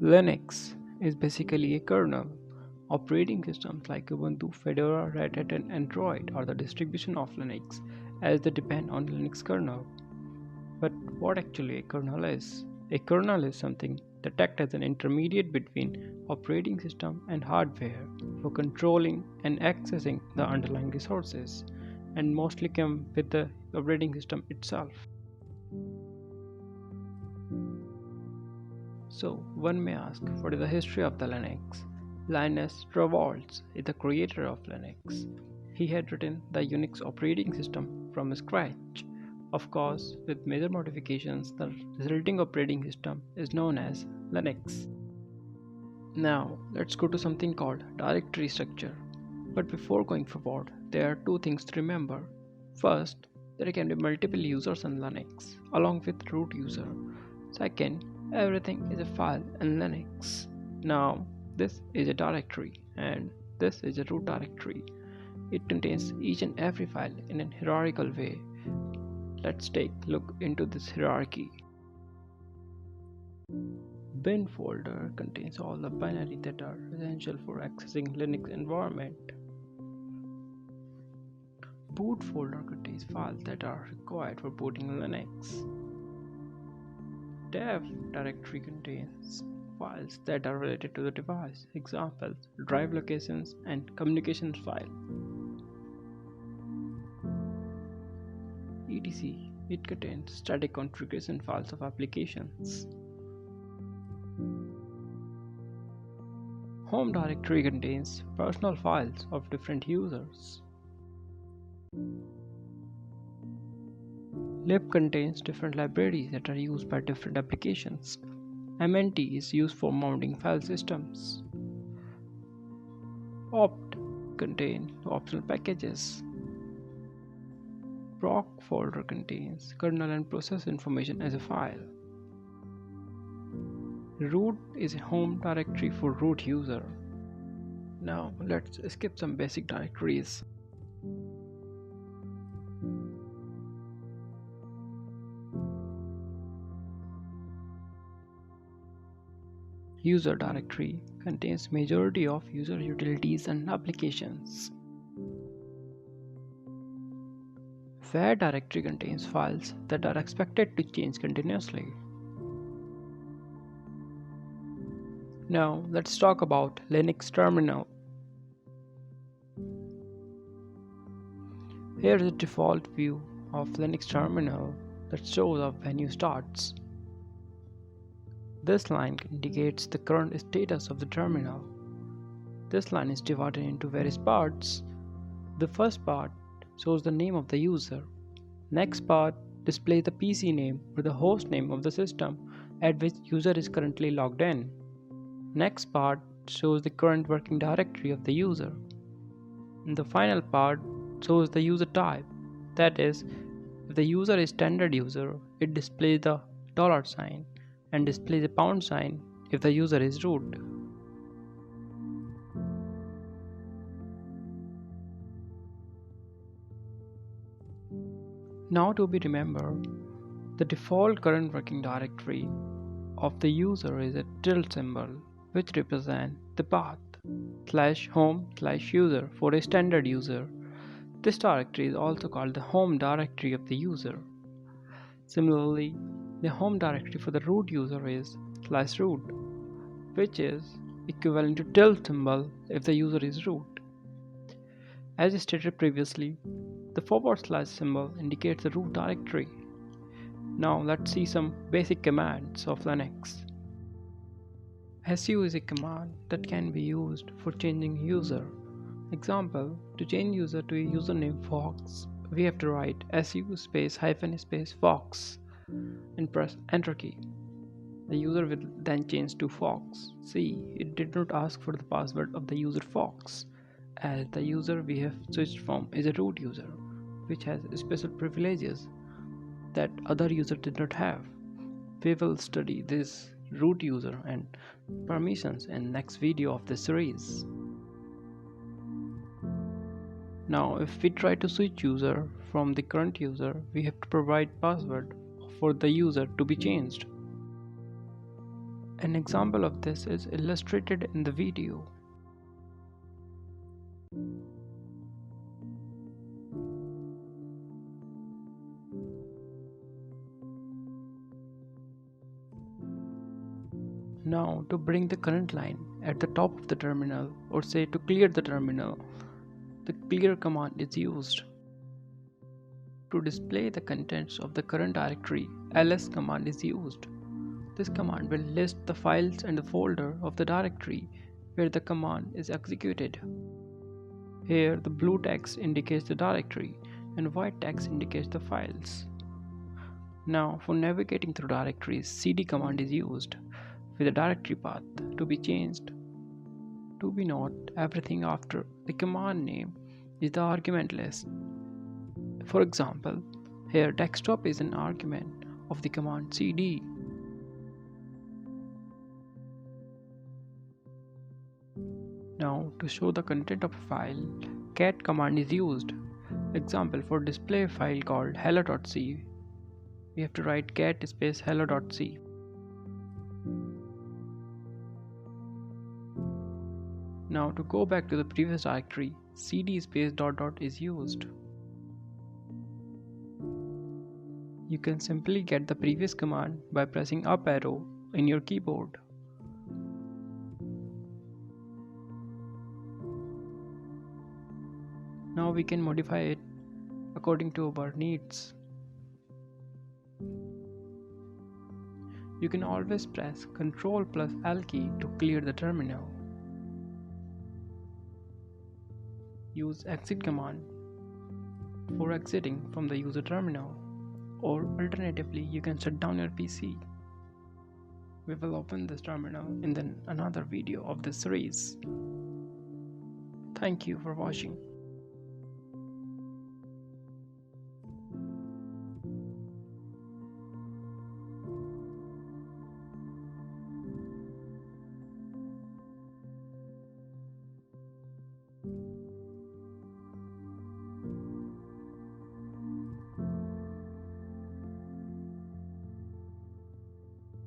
Linux is basically a kernel. Operating systems like Ubuntu, Fedora, Red Hat, and Android are the distribution of Linux as they depend on Linux kernel. But what actually a kernel is? A kernel is something that acts as an intermediate between operating system and hardware for controlling and accessing the underlying resources, and mostly come with the operating system itself. So, one may ask, what is the history of the Linux? Linus Torvalds is the creator of Linux. He had written the Unix operating system from scratch. Of course, with major modifications, the resulting operating system is known as Linux. Now, let's go to something called directory structure. But before going forward, there are two things to remember. First, there can be multiple users in Linux, along with root user. Second, everything is a file in Linux. Now, this is a directory, and this is a root directory. It contains each and every file in a hierarchical way. Let's take a look into this hierarchy. Bin folder contains all the binary that are essential for accessing Linux environment. Boot folder contains files that are required for booting Linux. Dev directory contains files that are related to the device, examples, drive locations, and communications file. etc. It contains static configuration files of applications. Home directory contains personal files of different users. Lib contains different libraries that are used by different applications. MNT is used for mounting file systems. Opt contains optional packages. Proc folder contains kernel and process information as a file. Root is a home directory for root user. Now let's skip some basic directories. User directory contains majority of user utilities and applications. Where directory contains files that are expected to change continuously. Now let's talk about Linux terminal. Here is the default view of Linux terminal that shows up when you starts. This line indicates the current status of the terminal. This line is divided into various parts. The first part shows the name of the user. Next part displays the PC name or the host name of the system at which user is currently logged in. Next part shows the current working directory of the user. And the final part shows the user type. That is, if the user is standard user, it displays the $sign and displays a £sign if the user is root. Now to be remembered, the default current working directory of the user is a tilde symbol, which represents the path /home/user for a standard user. This directory is also called the home directory of the user. Similarly, the home directory for the root user is /root, which is equivalent to tilde symbol if the user is root. As stated previously, the / symbol indicates the root directory. Now let's see some basic commands of Linux. Su is a command that can be used for changing user. Example, to change user to a username Fox, we have to write su space hyphen space Fox and press enter key. The user will then change to Fox. See, it did not ask for the password of the user Fox, as the user we have switched from is a root user, which has special privileges that other user did not have. We will study this root user and permissions in next video of this series. Now if we try to switch user from the current user, we have to provide password for the user to be changed. An example of this is illustrated in the video. Now, to bring the current line at the top of the terminal, or say to clear the terminal, the clear command is used. To display the contents of the current directory, ls command is used. This command will list the files and the folder of the directory where the command is executed. Here the blue text indicates the directory and white text indicates the files. Now for navigating through directories, cd command is used with the directory path to be changed. To be note, everything after the command name is the argument list. For example, here desktop is an argument of the command cd. Now to show the content of a file, cat command is used. Example, for display a file called hello.c, we have to write cat space hello.c. Now to go back to the previous directory, cd space dot dot is used. You can simply get the previous command by pressing up arrow in your keyboard. Now we can modify it according to our needs. You can always press Ctrl plus L key to clear the terminal. Use exit command for exiting from the user terminal, or alternatively you can shut down your PC. We will open this terminal in another video of this series. Thank you for watching.